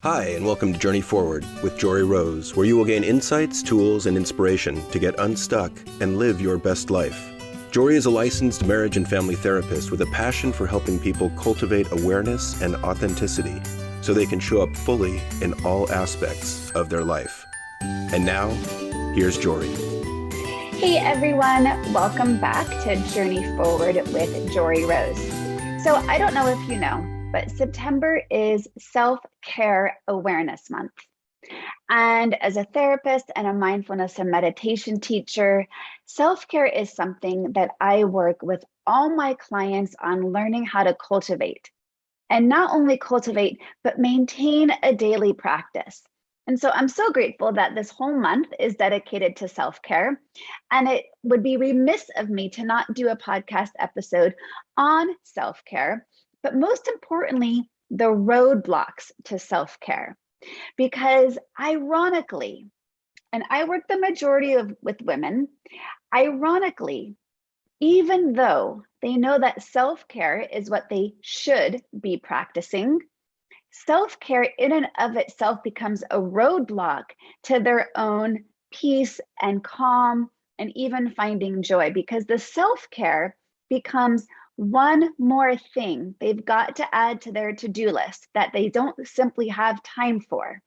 Hi, and welcome to Journey Forward with Jory Rose, where you will gain insights, tools, and inspiration to get unstuck and live your best life. Jory is a licensed marriage and family therapist with a passion for helping people cultivate awareness and authenticity so they can show up fully in all aspects of their life. And now, here's Jory. Hey everyone, welcome back to Journey Forward with Jory Rose. So I don't know if you know, but September is Self-Care Awareness Month. And as a therapist and a mindfulness and meditation teacher, self-care is something that I work with all my clients on learning how to cultivate. And not only cultivate, but maintain a daily practice. And so I'm so grateful that this whole month is dedicated to self-care. And it would be remiss of me to not do a podcast episode on self-care, but most importantly, the roadblocks to self-care. Because ironically, and I work the majority with women, ironically, even though they know that self-care is what they should be practicing, self-care in and of itself becomes a roadblock to their own peace and calm and even finding joy, because the self-care becomes one more thing they've got to add to their to-do list that they don't simply have time for.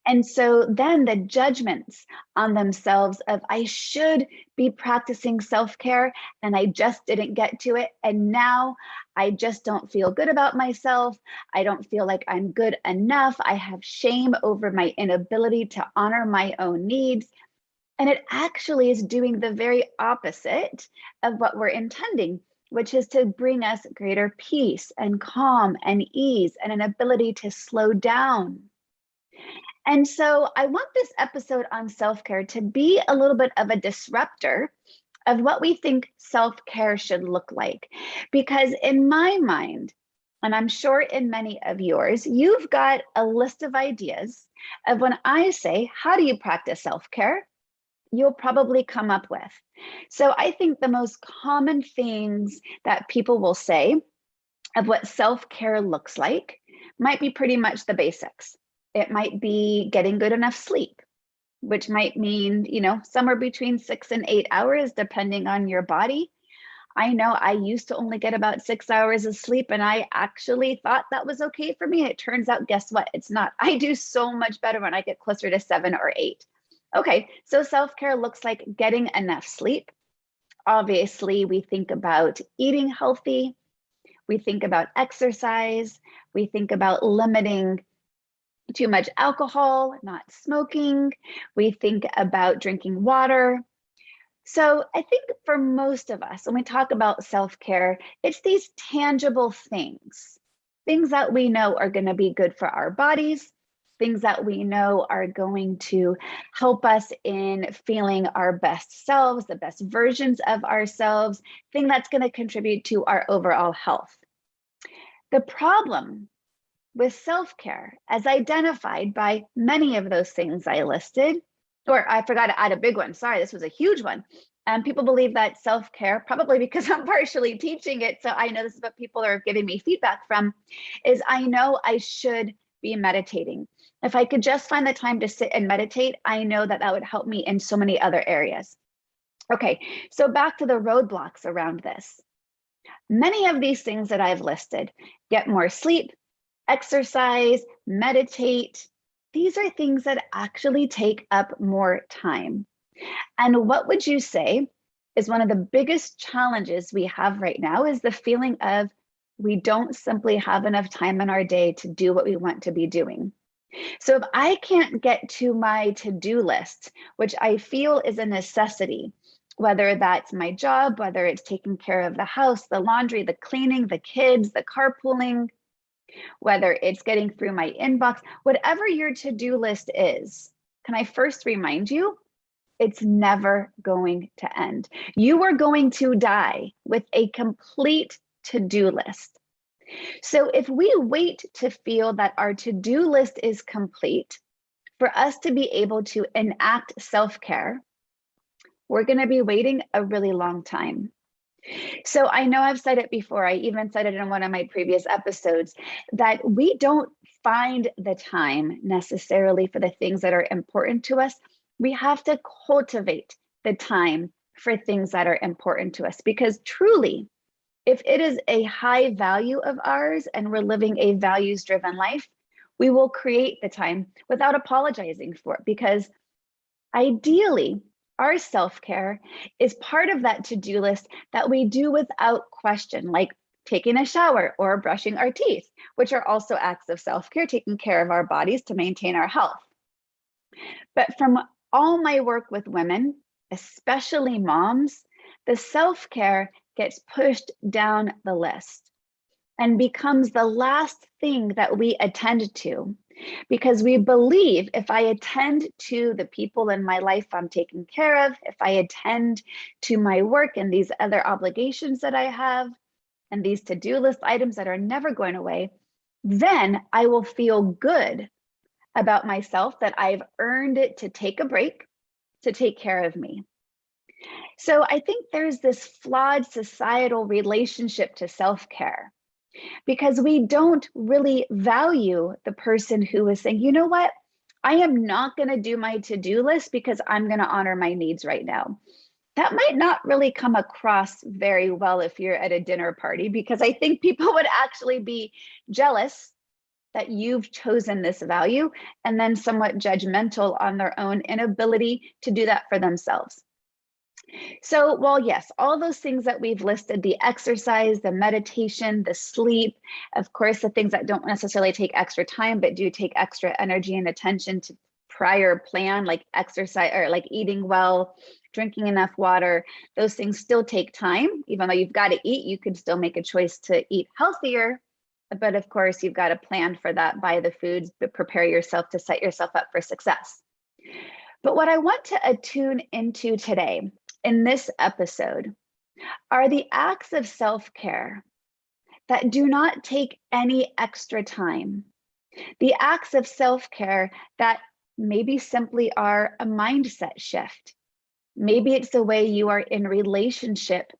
And so then the judgments on themselves of I should be practicing self-care and I just didn't get to it. And now I just don't feel good about myself. I don't feel like I'm good enough. I have shame over my inability to honor my own needs. And it actually is doing the very opposite of what we're intending, which is to bring us greater peace and calm and ease and an ability to slow down. And so I want this episode on self-care to be a little bit of a disruptor of what we think self-care should look like. Because in my mind, and I'm sure in many of yours, you've got a list of ideas of when I say, how do you practice self-care? You'll probably come up with. So I think the most common things that people will say of what self-care looks like might be pretty much the basics. It might be getting good enough sleep, which might mean, somewhere between 6 and 8 hours, depending on your body. I know I used to only get about 6 hours of sleep, and I actually thought that was okay for me. It turns out, guess what? It's not. I do so much better when I get closer to 7 or 8. Okay, so self-care looks like getting enough sleep. Obviously, we think about eating healthy. We think about exercise. We think about limiting too much alcohol, not smoking. We think about drinking water. So I think for most of us, when we talk about self-care, it's these tangible things that we know are going to be good for our bodies, things that we know are going to help us in feeling our best selves, the best versions of ourselves, thing that's going to contribute to our overall health. The problem with self-care, as identified by many of those things I listed, or I forgot to add a big one. Sorry, this was a huge one. And people believe that self-care, probably because I'm partially teaching it, so I know this is what people are giving me feedback from, is I know I should be meditating. If I could just find the time to sit and meditate, I know that that would help me in so many other areas. Okay, so back to the roadblocks around this. Many of these things that I've listed, get more sleep, exercise, meditate, these are things that actually take up more time. And what would you say is one of the biggest challenges we have right now is the feeling of we don't simply have enough time in our day to do what we want to be doing. So if I can't get to my to-do list, which I feel is a necessity, whether that's my job, whether it's taking care of the house, the laundry, the cleaning, the kids, the carpooling, whether it's getting through my inbox, whatever your to-do list is, can I first remind you, it's never going to end. You are going to die with a complete to-do list. So if we wait to feel that our to-do list is complete for us to be able to enact self-care, we're going to be waiting a really long time. So I know I've said it before, I even said it in one of my previous episodes, that we don't find the time necessarily for the things that are important to us. We have to cultivate the time for things that are important to us, because truly, if it is a high value of ours and we're living a values-driven life, we will create the time without apologizing for it, because ideally, our self-care is part of that to-do list that we do without question, like taking a shower or brushing our teeth, which are also acts of self-care, taking care of our bodies to maintain our health. But from all my work with women, especially moms, the self-care gets pushed down the list and becomes the last thing that we attend to, because we believe if I attend to the people in my life I'm taking care of, if I attend to my work and these other obligations that I have, and these to-do list items that are never going away, then I will feel good about myself, that I've earned it to take a break, to take care of me. So I think there's this flawed societal relationship to self-care, because we don't really value the person who is saying, you know what, I am not going to do my to-do list because I'm going to honor my needs right now. That might not really come across very well if you're at a dinner party, because I think people would actually be jealous that you've chosen this value, and then somewhat judgmental on their own inability to do that for themselves. So while yes, all those things that we've listed, the exercise, the meditation, the sleep, of course, the things that don't necessarily take extra time, but do take extra energy and attention to prior plan, like exercise or like eating well, drinking enough water, those things still take time. Even though you've got to eat, you can still make a choice to eat healthier. But of course, you've got to plan for that, buy the foods, but prepare yourself to set yourself up for success. But what I want to attune into today in this episode are the acts of self-care that do not take any extra time. The acts of self-care that maybe simply are a mindset shift. Maybe it's the way you are in relationship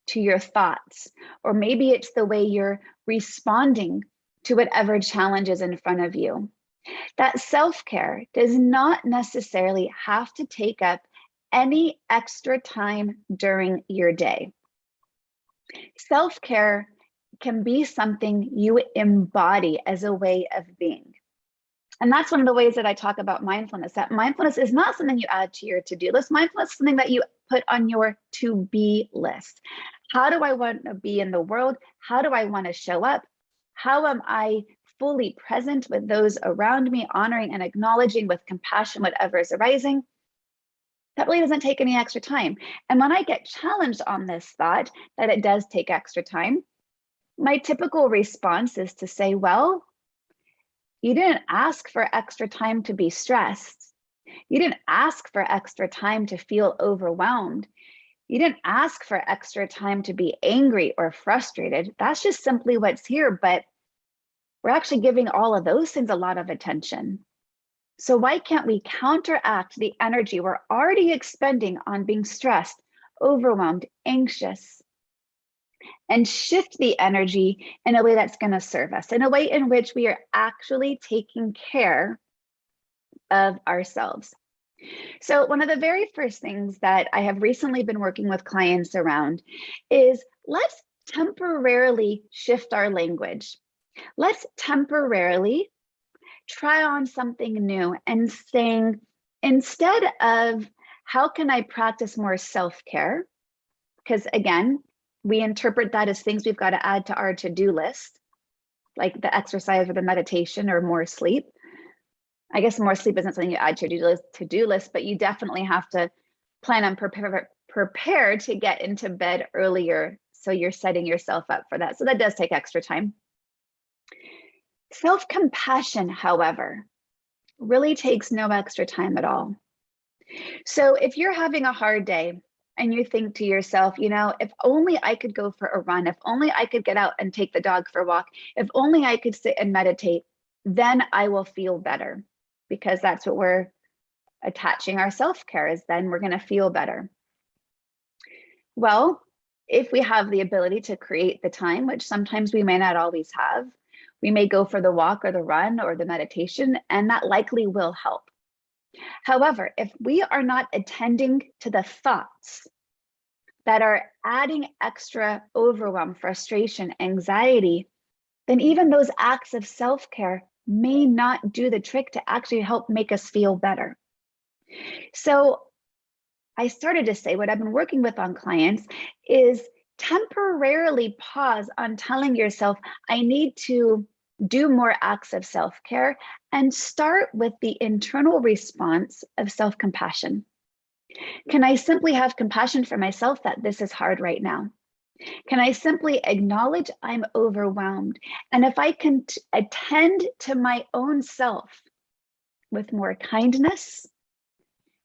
to your thoughts, or maybe it's the way you're responding to whatever challenge is in front of you. That self-care does not necessarily have to take up any extra time during your day. Self-care can be something you embody as a way of being. And that's one of the ways that I talk about mindfulness, that mindfulness is not something you add to your to-do list. Mindfulness is something that you put on your to-be list. How do I want to be in the world? How do I want to show up? How am I fully present with those around me, honoring and acknowledging with compassion whatever is arising? That really doesn't take any extra time. And when I get challenged on this thought that it does take extra time, my typical response is to say, well, you didn't ask for extra time to be stressed. You didn't ask for extra time to feel overwhelmed. You didn't ask for extra time to be angry or frustrated. That's just simply what's here, but we're actually giving all of those things a lot of attention. So why can't we counteract the energy we're already expending on being stressed, overwhelmed, anxious, and shift the energy in a way that's going to serve us, in a way in which we are actually taking care of ourselves? So one of the very first things that I have recently been working with clients around is, let's temporarily shift our language. Let's temporarily try on something new and saying, instead of how can I practice more self-care? Because again, we interpret that as things we've got to add to our to-do list, like the exercise or the meditation or more sleep. I guess more sleep isn't something you add to your to-do list, but you definitely have to plan and prepare to get into bed earlier. So you're setting yourself up for that. So that does take extra time. Self-compassion, however, really takes no extra time at all. So if you're having a hard day and you think to yourself, you know, if only I could go for a run, if only I could get out and take the dog for a walk, if only I could sit and meditate, then I will feel better, because that's what we're attaching our self-care is, then we're going to feel better. Well, if we have the ability to create the time, which sometimes we may not always have, We may go for the walk or the run or the meditation, and that likely will help. However, if we are not attending to the thoughts that are adding extra overwhelm, frustration, anxiety, then even those acts of self-care may not do the trick to actually help make us feel better. So I started to say what I've been working with on clients is temporarily pause on telling yourself, I need to do more acts of self-care, and start with the internal response of self-compassion. Can I simply have compassion for myself that this is hard right now? Can I simply acknowledge I'm overwhelmed? And if I can attend to my own self with more kindness,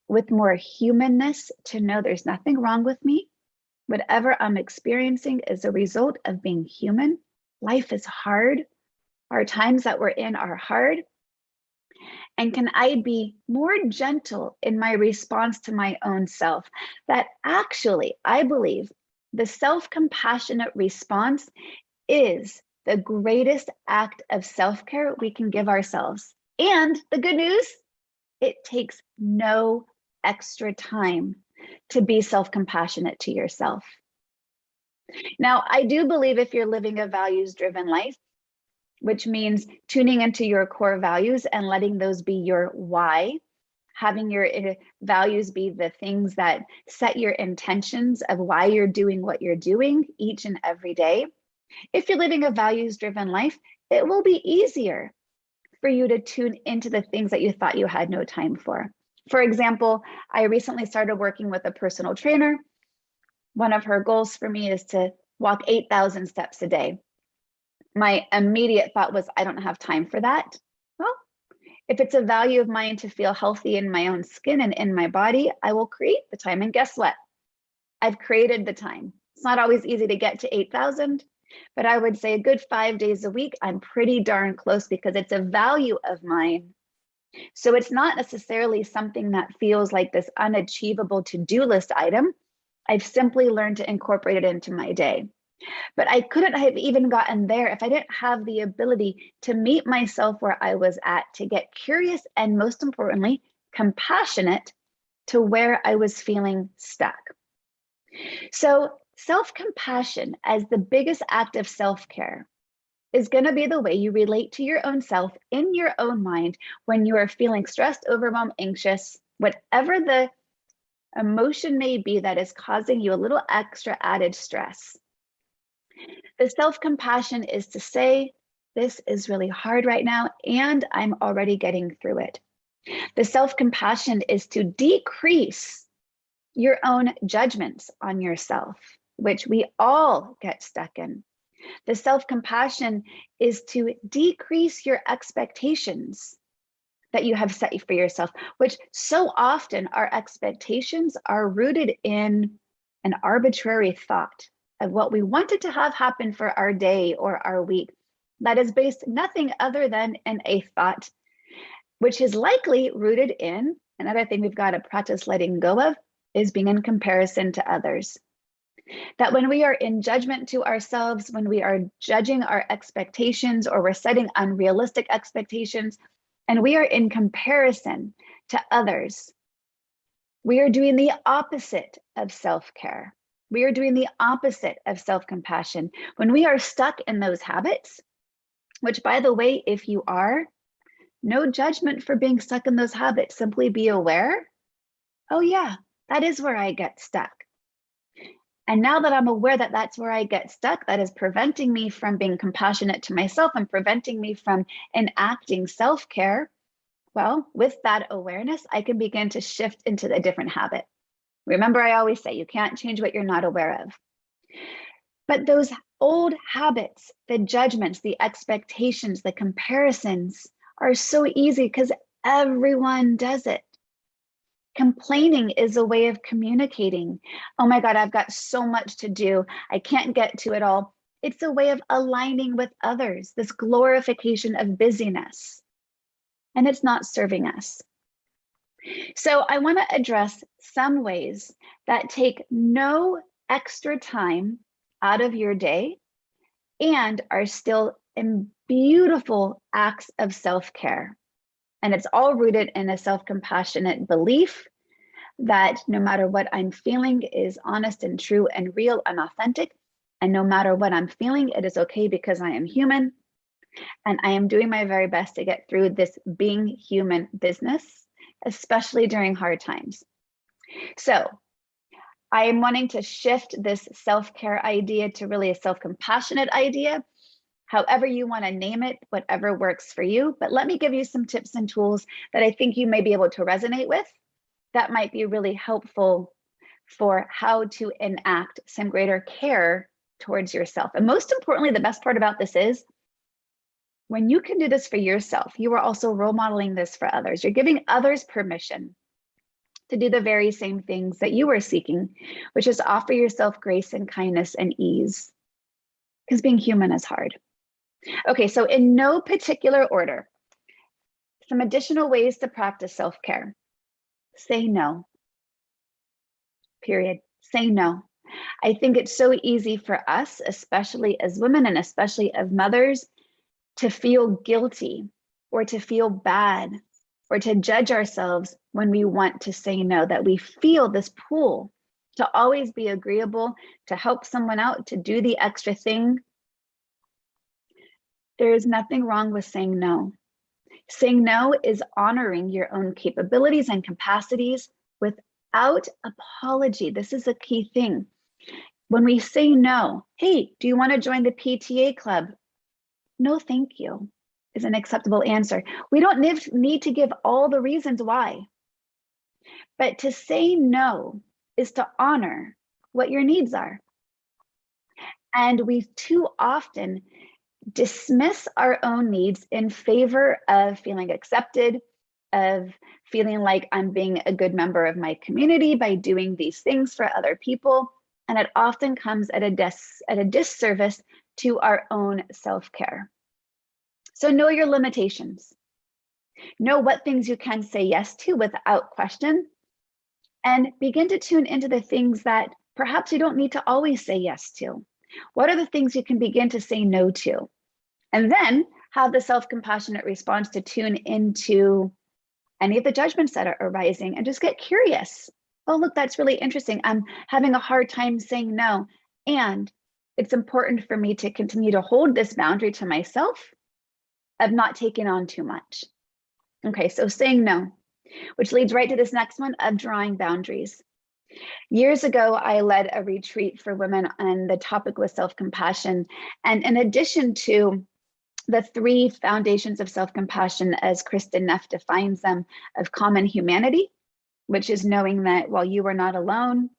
with more humanness, to know there's nothing wrong with me, whatever I'm experiencing is a result of being human. Life is hard. Our times that we're in are hard. And can I be more gentle in my response to my own self? That actually, I believe, the self-compassionate response is the greatest act of self-care we can give ourselves. And the good news, it takes no extra time to be self-compassionate to yourself. Now, I do believe if you're living a values-driven life, which means tuning into your core values and letting those be your why, having your values be the things that set your intentions of why you're doing what you're doing each and every day. If you're living a values-driven life, it will be easier for you to tune into the things that you thought you had no time for. For example, I recently started working with a personal trainer. One of her goals for me is to walk 8,000 steps a day. My immediate thought was, I don't have time for that. Well, if it's a value of mine to feel healthy in my own skin and in my body, I will create the time. And guess what? I've created the time. It's not always easy to get to 8,000, but I would say a good 5 days a week, I'm pretty darn close because it's a value of mine. So it's not necessarily something that feels like this unachievable to-do list item. I've simply learned to incorporate it into my day. But I couldn't have even gotten there if I didn't have the ability to meet myself where I was at, to get curious and, most importantly, compassionate to where I was feeling stuck. So self-compassion as the biggest act of self-care is going to be the way you relate to your own self in your own mind when you are feeling stressed, overwhelmed, anxious, whatever the emotion may be that is causing you a little extra added stress. The self-compassion is to say, this is really hard right now, and I'm already getting through it. The self-compassion is to decrease your own judgments on yourself, which we all get stuck in. The self-compassion is to decrease your expectations that you have set for yourself, which so often our expectations are rooted in an arbitrary thought of what we wanted to have happen for our day or our week. That is based nothing other than in a thought, which is likely rooted in another thing we've got to practice letting go of, is being in comparison to others. That when we are in judgment to ourselves, when we are judging our expectations or we're setting unrealistic expectations, and we are in comparison to others, we are doing the opposite of self-care. We are doing the opposite of self-compassion. When we are stuck in those habits, which, by the way, if you are, no judgment for being stuck in those habits, simply be aware, oh yeah, that is where I get stuck. And now that I'm aware that that's where I get stuck, that is preventing me from being compassionate to myself and preventing me from enacting self-care. Well, with that awareness, I can begin to shift into a different habit. Remember, I always say you can't change what you're not aware of. But those old habits, the judgments, the expectations, the comparisons are so easy because everyone does it. Complaining is a way of communicating. Oh my God, I've got so much to do. I can't get to it all. It's a way of aligning with others, this glorification of busyness. And it's not serving us. So I want to address some ways that take no extra time out of your day and are still and beautiful acts of self-care. And it's all rooted in a self-compassionate belief that no matter what I'm feeling is honest and true and real and authentic. And no matter what I'm feeling, it is okay because I am human. And I am doing my very best to get through this being human business, especially during hard times. So I am wanting to shift this self-care idea to really a self-compassionate idea. However you want to name it, whatever works for you. But let me give you some tips and tools that I think you may be able to resonate with. That might be really helpful for how to enact some greater care towards yourself. And most importantly, the best part about this is when you can do this for yourself, you are also role modeling this for others. You're giving others permission to do the very same things that you are seeking, which is offer yourself grace and kindness and ease, because being human is hard. Okay, so in no particular order, some additional ways to practice self-care. Say no. Period. Say no. I think it's so easy for us, especially as women and especially as mothers, to feel guilty or to feel bad or to judge ourselves when we want to say no, that we feel this pull to always be agreeable, to help someone out, to do the extra thing. There is nothing wrong with saying no. Saying no is honoring your own capabilities and capacities without apology. This is a key thing. When we say no, hey, do you want to join the PTA club? No, thank you, is an acceptable answer. We don't need to give all the reasons why. But to say no is to honor what your needs are. And we too often dismiss our own needs in favor of feeling accepted, of feeling like I'm being a good member of my community by doing these things for other people. And it often comes at a disservice to our own self-care. So know your limitations. Know what things you can say yes to without question, and begin to tune into the things that perhaps you don't need to always say yes to. What are the things you can begin to say no to? And then have the self-compassionate response to tune into any of the judgments that are arising and just get curious. Oh, look, that's really interesting. I'm having a hard time saying no. And it's important for me to continue to hold this boundary to myself of not taking on too much. Okay, so saying no, which leads right to this next one of drawing boundaries. Years ago, I led a retreat for women and the topic was self-compassion. And in addition to the 3 foundations of self-compassion, as Kristen Neff defines them, of common humanity, which is knowing that while you are not alone,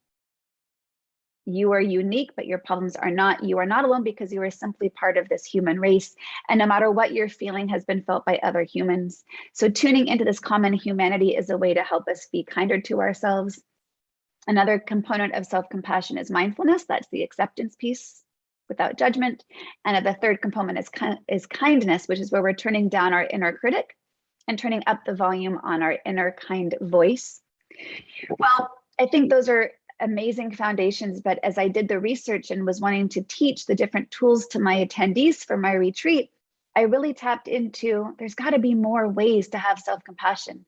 you are unique, but your problems are not. You are not alone because you are simply part of this human race. And no matter what you're feeling has been felt by other humans. So tuning into this common humanity is a way to help us be kinder to ourselves. Another component of self-compassion is mindfulness. That's the acceptance piece without judgment. And the third component is kindness, which is where we're turning down our inner critic and turning up the volume on our inner kind voice. Well, I think those are amazing foundations, but as I did the research and was wanting to teach the different tools to my attendees for my retreat, I really tapped into, there's got to be more ways to have self-compassion.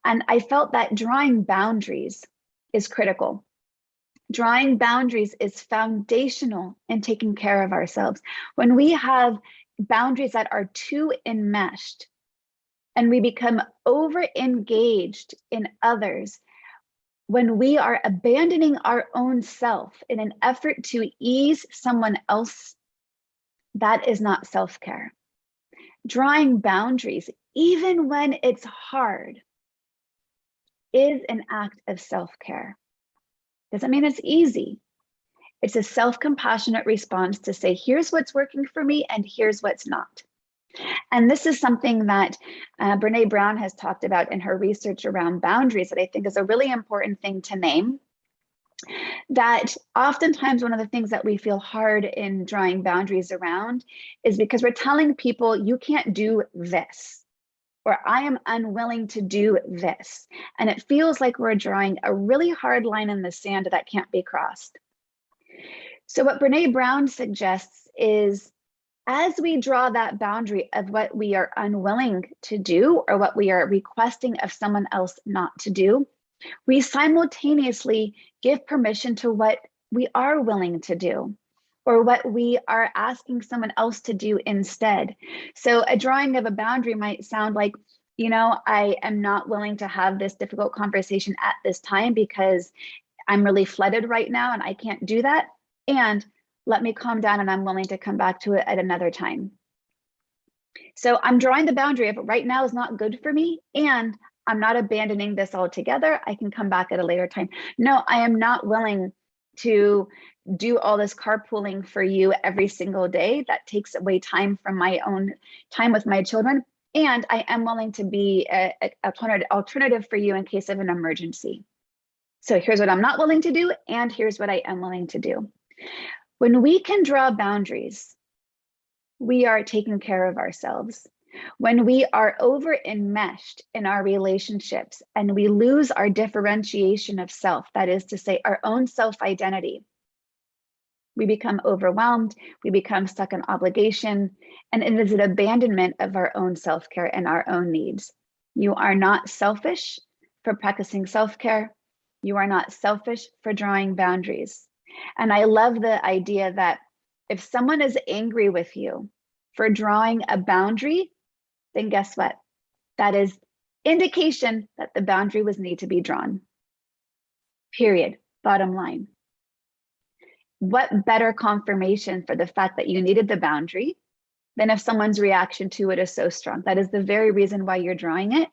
And I felt that drawing boundaries is critical. Drawing boundaries is foundational in taking care of ourselves. When we have boundaries that are too enmeshed and we become over-engaged in others, when we are abandoning our own self in an effort to ease someone else, that is not self-care. Drawing boundaries, even when it's hard, is an act of self-care. Doesn't mean it's easy. It's a self-compassionate response to say, here's what's working for me and here's what's not. And this is something that Brene Brown has talked about in her research around boundaries that I think is a really important thing to name. That oftentimes one of the things that we feel hard in drawing boundaries around is because we're telling people, you can't do this, or I am unwilling to do this. And it feels like we're drawing a really hard line in the sand that can't be crossed. So what Brene Brown suggests is As we draw that boundary of what we are unwilling to do or what we are requesting of someone else not to do, we simultaneously give permission to what we are willing to do or what we are asking someone else to do instead. So a drawing of a boundary might sound like, I am not willing to have this difficult conversation at this time because I'm really flooded right now and I can't do that. And let me calm down and I'm willing to come back to it at another time. So I'm drawing the boundary of right now is not good for me, and I'm not abandoning this altogether. I can come back at a later time. No, I am not willing to do all this carpooling for you every single day. That takes away time from my own time with my children. And I am willing to be an alternative for you in case of an emergency. So here's what I'm not willing to do, and here's what I am willing to do. When we can draw boundaries, we are taking care of ourselves. When we are over enmeshed in our relationships and we lose our differentiation of self, that is to say, our own self-identity, we become overwhelmed, we become stuck in obligation, and it is an abandonment of our own self-care and our own needs. You are not selfish for practicing self-care. You are not selfish for drawing boundaries. And I love the idea that if someone is angry with you for drawing a boundary, then guess what? That is indication that the boundary was need to be drawn. Period. Bottom line. What better confirmation for the fact that you needed the boundary than if someone's reaction to it is so strong? That is the very reason why you're drawing it,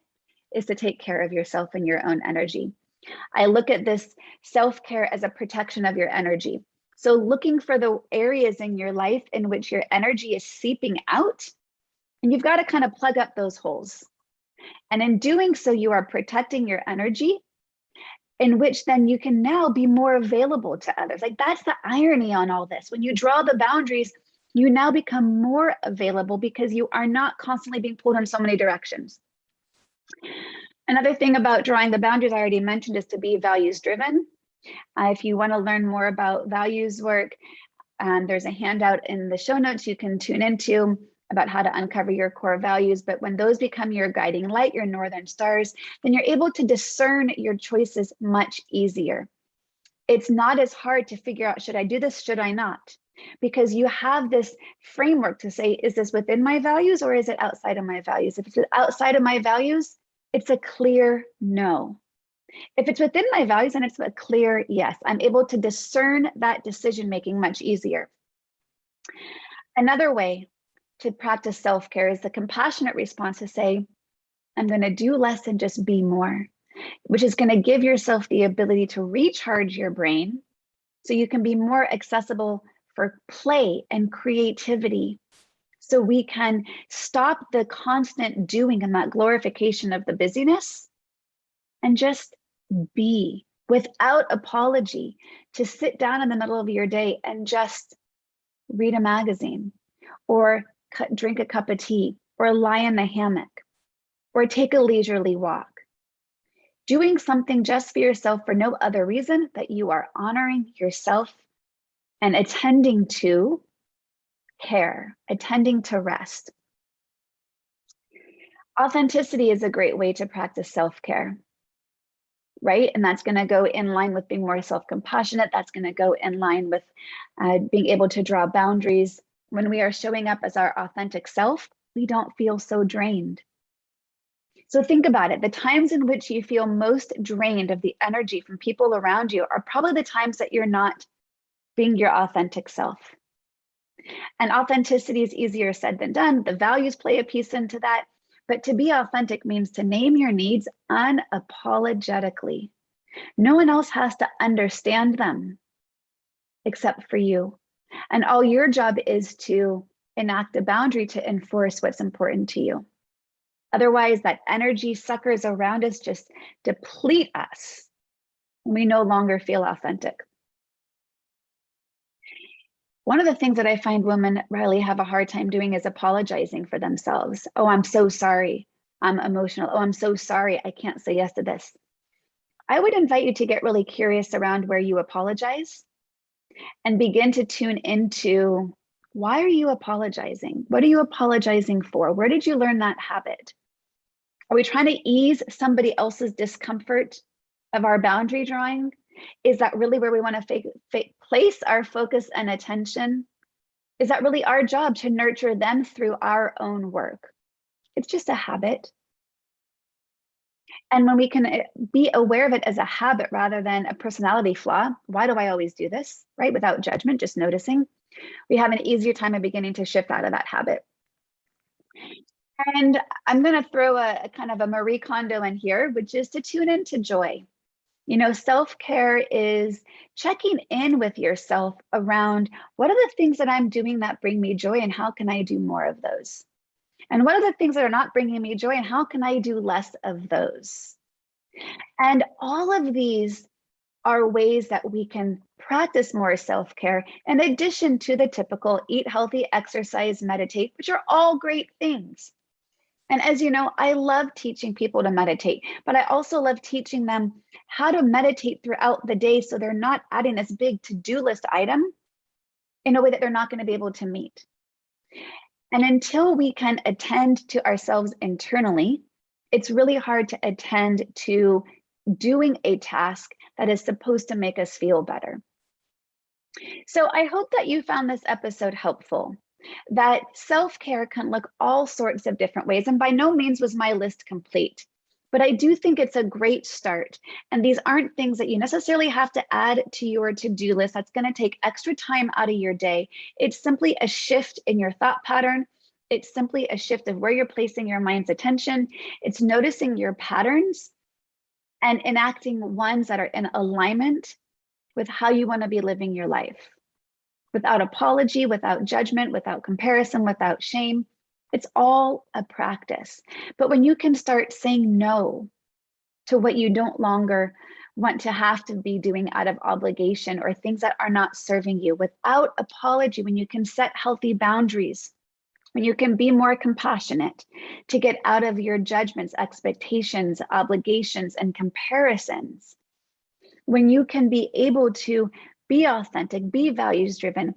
is to take care of yourself and your own energy. I look at this self-care as a protection of your energy. So looking for the areas in your life in which your energy is seeping out, and you've got to kind of plug up those holes. And in doing so, you are protecting your energy, in which then you can now be more available to others. Like, that's the irony on all this. When you draw the boundaries, you now become more available because you are not constantly being pulled in so many directions. Another thing about drawing the boundaries I already mentioned is to be values driven. If you want to learn more about values work, there's a handout in the show notes you can tune into about how to uncover your core values. But when those become your guiding light, your northern stars, then you're able to discern your choices much easier. It's not as hard to figure out, should I do this, should I not? Because you have this framework to say, is this within my values or is it outside of my values? If it's outside of my values, it's a clear no. If it's within my values, then it's a clear yes. I'm able to discern that decision-making much easier. Another way to practice self-care is the compassionate response to say, I'm going to do less and just be more, which is going to give yourself the ability to recharge your brain so you can be more accessible for play and creativity. So we can stop the constant doing and that glorification of the busyness and just be without apology, to sit down in the middle of your day and just read a magazine or drink a cup of tea or lie in the hammock or take a leisurely walk. Doing something just for yourself for no other reason that you are honoring yourself and attending to care, attending to rest. Authenticity is a great way to practice self-care, right? And that's going to go in line with being more self-compassionate. That's going to go in line with being able to draw boundaries. When we are showing up as our authentic self, we don't feel so drained. So think about it. The times in which you feel most drained of the energy from people around you are probably the times that you're not being your authentic self. And authenticity is easier said than done. The values play a piece into that. But to be authentic means to name your needs unapologetically. No one else has to understand them except for you. And all your job is to enact a boundary to enforce what's important to you. Otherwise, that energy suckers around us just deplete us. We no longer feel authentic. One of the things that I find women really have a hard time doing is apologizing for themselves. Oh, I'm so sorry. I'm emotional. Oh, I'm so sorry. I can't say yes to this. I would invite you to get really curious around where you apologize and begin to tune into Why are you apologizing? What are you apologizing for? Where did you learn that habit? Are we trying to ease somebody else's discomfort of our boundary drawing? Is that really where we want to place our focus and attention? Is that really our job to nurture them through our own work? It's just a habit. And when we can be aware of it as a habit rather than a personality flaw, why do I always do this, right? Without judgment, just noticing, we have an easier time of beginning to shift out of that habit. And I'm going to throw a kind of a Marie Kondo in here, which is to tune into joy. You know, self-care is checking in with yourself around what are the things that I'm doing that bring me joy and how can I do more of those? And what are the things that are not bringing me joy and how can I do less of those? And all of these are ways that we can practice more self-care in addition to the typical eat healthy, exercise, meditate, which are all great things. And as you know, I love teaching people to meditate, but I also love teaching them how to meditate throughout the day so they're not adding this big to-do list item in a way that they're not going to be able to meet. And until we can attend to ourselves internally, it's really hard to attend to doing a task that is supposed to make us feel better. So I hope that you found this episode helpful, that self-care can look all sorts of different ways. And by no means was my list complete, but I do think it's a great start. And these aren't things that you necessarily have to add to your to-do list. That's going to take extra time out of your day. It's simply a shift in your thought pattern. It's simply a shift of where you're placing your mind's attention. It's noticing your patterns and enacting ones that are in alignment with how you want to be living your life. Without apology, without judgment, without comparison, without shame. It's all a practice. But when you can start saying no to what you don't longer want to have to be doing out of obligation or things that are not serving you, without apology, when you can set healthy boundaries, when you can be more compassionate to get out of your judgments, expectations, obligations, and comparisons, when you can be able to be authentic, be values driven,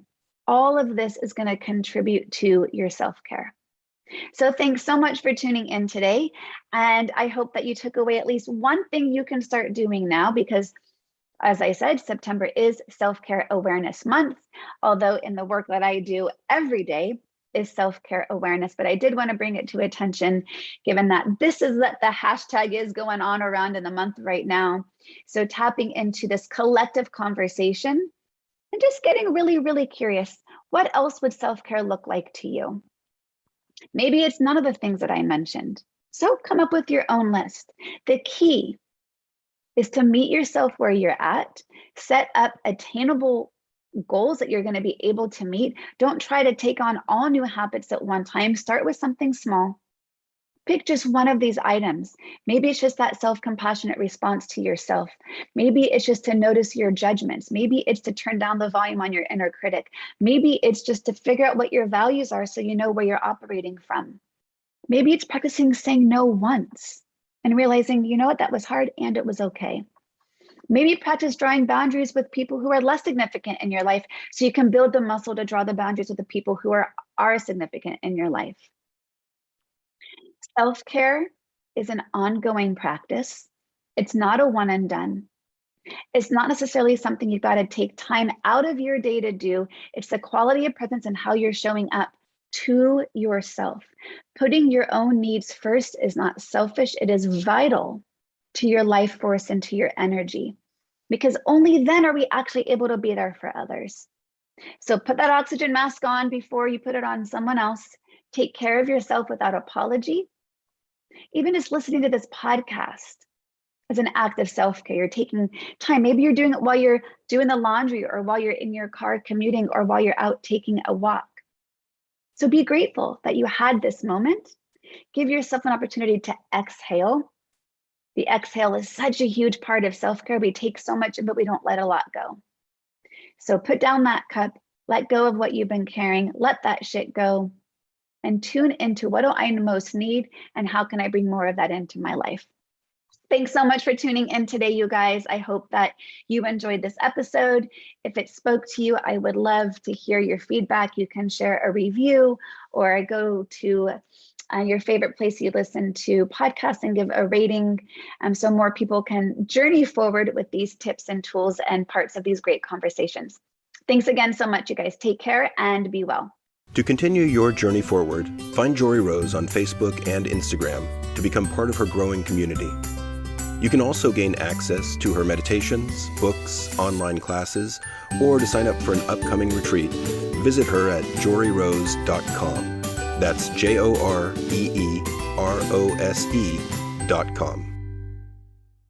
all of this is going to contribute to your self-care. So thanks so much for tuning in today. And I hope that you took away at least one thing you can start doing now, because as I said, September is Self-Care Awareness Month, although in the work that I do every day is self-care awareness, but I did want to bring it to attention given that this is what the hashtag is going on around in the month right now. So tapping into this collective conversation and just getting really, really curious, what else would self-care look like to you? Maybe it's none of the things that I mentioned. So come up with your own list. The key is to meet yourself where you're at, set up attainable goals that you're going to be able to meet. Don't try to take on all new habits at one time. Start with something small. Pick just one of these items. Maybe it's just that self-compassionate response to yourself. Maybe it's just to notice your judgments. Maybe it's to turn down the volume on your inner critic. Maybe it's just to figure out what your values are so you know where you're operating from. Maybe it's practicing saying no once and realizing, you know what, that was hard and it was okay. Maybe practice drawing boundaries with people who are less significant in your life so you can build the muscle to draw the boundaries with the people who are significant in your life. Self-care is an ongoing practice. It's not a one and done. It's not necessarily something you've got to take time out of your day to do. It's the quality of presence and how you're showing up to yourself. Putting your own needs first is not selfish. It is vital to your life force and to your energy, because only then are we actually able to be there for others. So put that oxygen mask on before you put it on someone else. Take care of yourself without apology. Even just listening to this podcast is an act of self-care. You're taking time. Maybe you're doing it while you're doing the laundry or while you're in your car commuting or while you're out taking a walk. So be grateful that you had this moment. Give yourself an opportunity to exhale. The exhale is such a huge part of self-care. We take so much of it, we don't let a lot go. So put down that cup, let go of what you've been carrying, let that shit go, and tune into what do I most need and how can I bring more of that into my life. Thanks so much for tuning in today, you guys. I hope that you enjoyed this episode. If it spoke to you, I would love to hear your feedback. You can share a review or go to your favorite place you listen to podcasts and give a rating so more people can journey forward with these tips and tools and parts of these great conversations. Thanks again so much, you guys. Take care and be well. To continue your journey forward, find Jory Rose on Facebook and Instagram to become part of her growing community. You can also gain access to her meditations, books, online classes, or to sign up for an upcoming retreat, visit her at joryrose.com. That's JOREEROSE.com.